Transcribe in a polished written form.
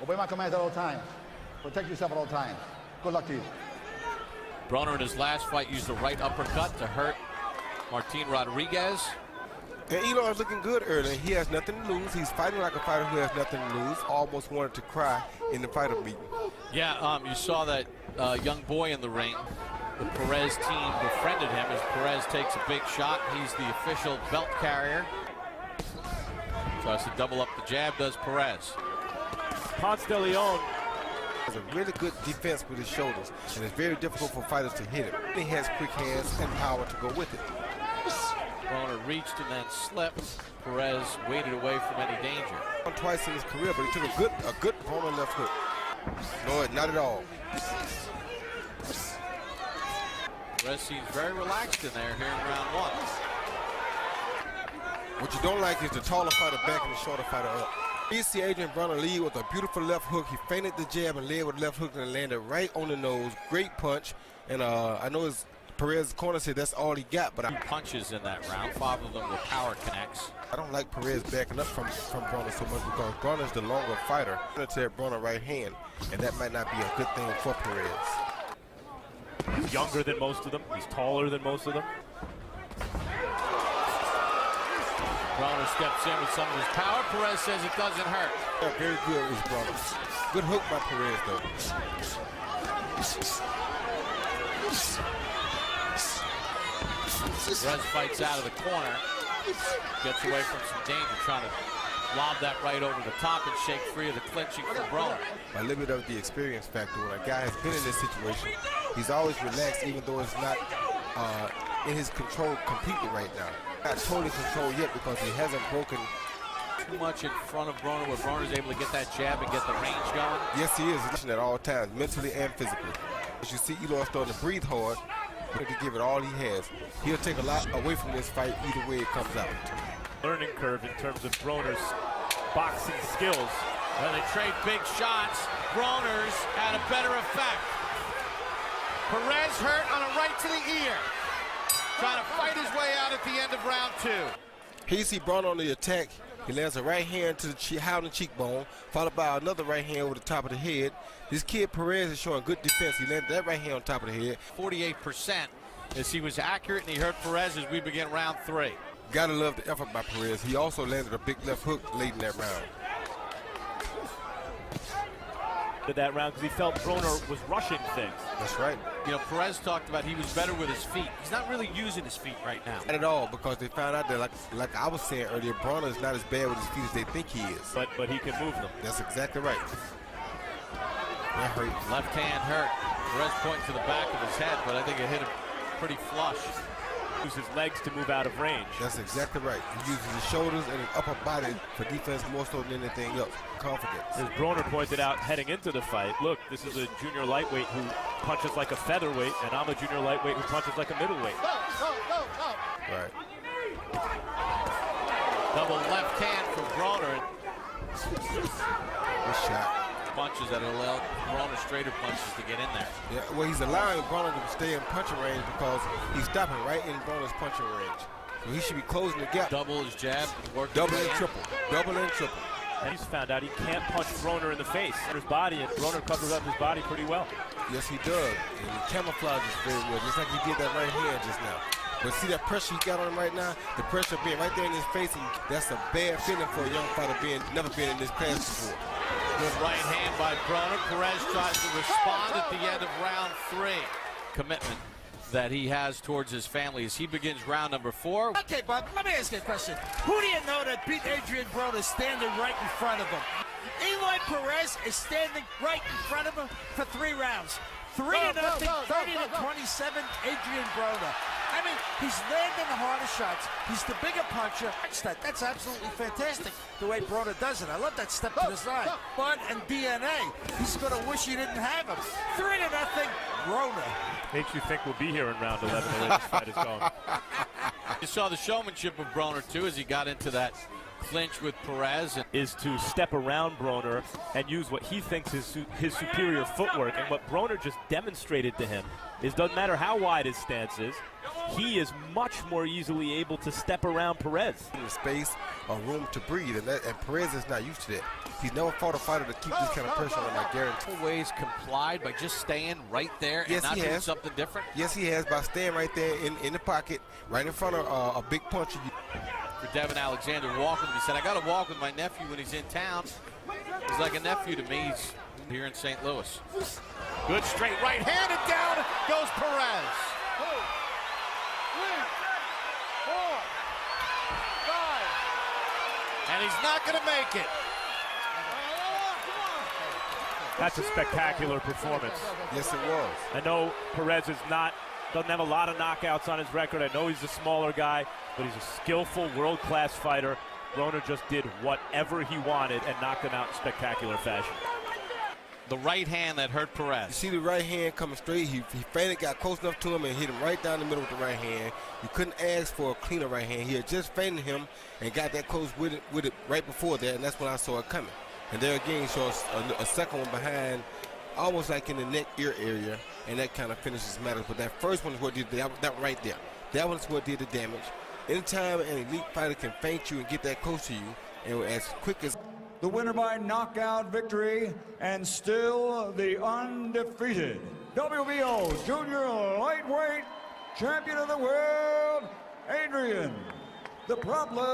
Obey my commands at all times. Protect yourself at all times. Good luck to you. Broner in his last fight used a right uppercut to hurt Martin Rodriguez. And Eloy is looking good early. He has nothing to lose. He's fighting like a fighter who has nothing to lose. Almost wanted to cry in the fighter meeting. Yeah, you saw that young boy in the ring. The Perez team befriended him as Perez takes a big shot. He's the official belt carrier. Tries to double up the jab, does Perez. Ponce de Leon has a really good defense with his shoulders, and it's very difficult for fighters to hit him. He has quick hands and power to go with it. Broner reached and then slipped. Perez waited away from any danger. Twice in his career, but he took a good Broner left hook. No, not at all. Perez seems very relaxed in there here in round one. What you don't like is the taller fighter back and the shorter fighter up. You see Adrien Broner lead with a beautiful left hook. He feinted the jab and led with the left hook and landed right on the nose. Great punch. And I know Perez's corner said that's all he got, but 2 punches in that round, 5 of them were power connects. I don't like Perez backing up from Broner so much because Broner's the longer fighter. I'm going to tell Broner right hand, and that might not be a good thing for Perez. He's younger than most of them. He's taller than most of them. Broner steps in with some of his power. Perez says it doesn't hurt. Yeah, very good is Broner. Good hook by Perez, though. Perez fights out of the corner. Gets away from some danger, trying to lob that right over the top and shake free of the clinching from Broner. A little bit of the experience factor. When a guy has been in this situation, he's always relaxed, even though it's not in his control completely right now. Not totally controlled yet because he hasn't broken too much in front of Broner, where Broner's able to get that jab and get the range going. Yes, he is at all times, mentally and physically. As you see, Eloy starting to breathe hard, to give it all he has. He'll take a lot away from this fight either way it comes out. Learning curve in terms of Broner's boxing skills. Well, they trade big shots. Broner's had a better effect. Perez hurt on a right to the ear. Trying to fight his way out at the end of round 2. Here you see Broner on the attack. He lands a right hand to the high on the cheekbone, followed by another right hand over the top of the head. This kid Perez is showing good defense. He landed that right hand on top of the head. 48% as he was accurate, and he hurt Perez as we begin round 3. Gotta love the effort by Perez. He also landed a big left hook late in that round. That round because he felt Broner was rushing things. That's right. You know, Perez talked about he was better with his feet. He's not really using his feet right now. Not at all, because they found out that, like I was saying earlier, Broner is not as bad with his feet as they think he is. But he can move them. That's exactly right. That hurt. Left hand hurt. Perez pointing to the back of his head, but I think it hit him pretty flush. Use his legs to move out of range. That's exactly right. He uses his shoulders and his upper body for defense more so than anything else. Confidence. As Broner pointed out heading into the fight, look, this is a junior lightweight who punches like a featherweight, and I'm a junior lightweight who punches like a middleweight. Right. Double left hand from Broner. Good shot. Punches that allow Broner straighter punches to get in there. Yeah, well, he's allowing Broner to stay in punching range because he's stopping right in Broner's punching range. So he should be closing the gap. Double his jab, work. Double and triple. Double and triple. And he's found out he can't punch Broner in the face. His body, and Broner covers up his body pretty well. Yes, he does. And he camouflages very well, just like he did that right hand just now. But see that pressure he got on him right now? The pressure being right there in his face, and that's a bad feeling for a young fighter never been in this class before. Good right hand by Broner. Perez tries to respond at the end of round 3. Commitment that he has towards his family as he begins round number 4. Okay, Bob, let me ask you a question. Who do you know that beat Adrien Broner standing right in front of him? Eloy Perez is standing right in front of him for 3 rounds. 3-0, 30-27, Adrien Broner. I mean, he's landing the harder shots. He's the bigger puncher. That's absolutely fantastic, the way Broner does it. I love that step to the side. Blood and DNA. He's going to wish he didn't have him. 3-0, Broner. Makes you think we'll be here in round 11 the way this fight is going. You saw the showmanship of Broner, too, as he got into that clinch with Perez. Is to step around Broner and use what he thinks is his superior footwork. And what Broner just demonstrated to him is doesn't matter how wide his stance is, he is much more easily able to step around Perez. The space or room to breathe, and Perez is not used to that. He's never fought a fighter to keep this kind of pressure on him, I guarantee. Ways complied by just staying right there and not doing something different? Yes, he has, by staying right there in the pocket, right in front of a big puncher. For Devin Alexander walking, he said, I got to walk with my nephew when he's in town. He's like a nephew to me. He's here in St. Louis. Good straight right hand, and down goes Perez. 2, 3, 4, 5. And he's not going to make it. That's a spectacular performance. Yes, it was. I know Perez doesn't have a lot of knockouts on his record. I know he's a smaller guy, but he's a skillful, world-class fighter. Broner just did whatever he wanted and knocked him out in spectacular fashion. The right hand that hurt Perez. You see the right hand coming straight. He feinted, got close enough to him, and hit him right down the middle with the right hand. You couldn't ask for a cleaner right hand. He had just feinted him and got that close with it right before that, and that's when I saw it coming. And there again, he saw a second one behind, almost like in the neck ear area, and that kind of finishes matters. But that first one is what did that right there. That one's what did the damage. Anytime an elite fighter can feint you and get that close to you, and as quick as the winner by knockout victory, and still the undefeated WBO Junior Lightweight Champion of the World, Adrien "The Problem"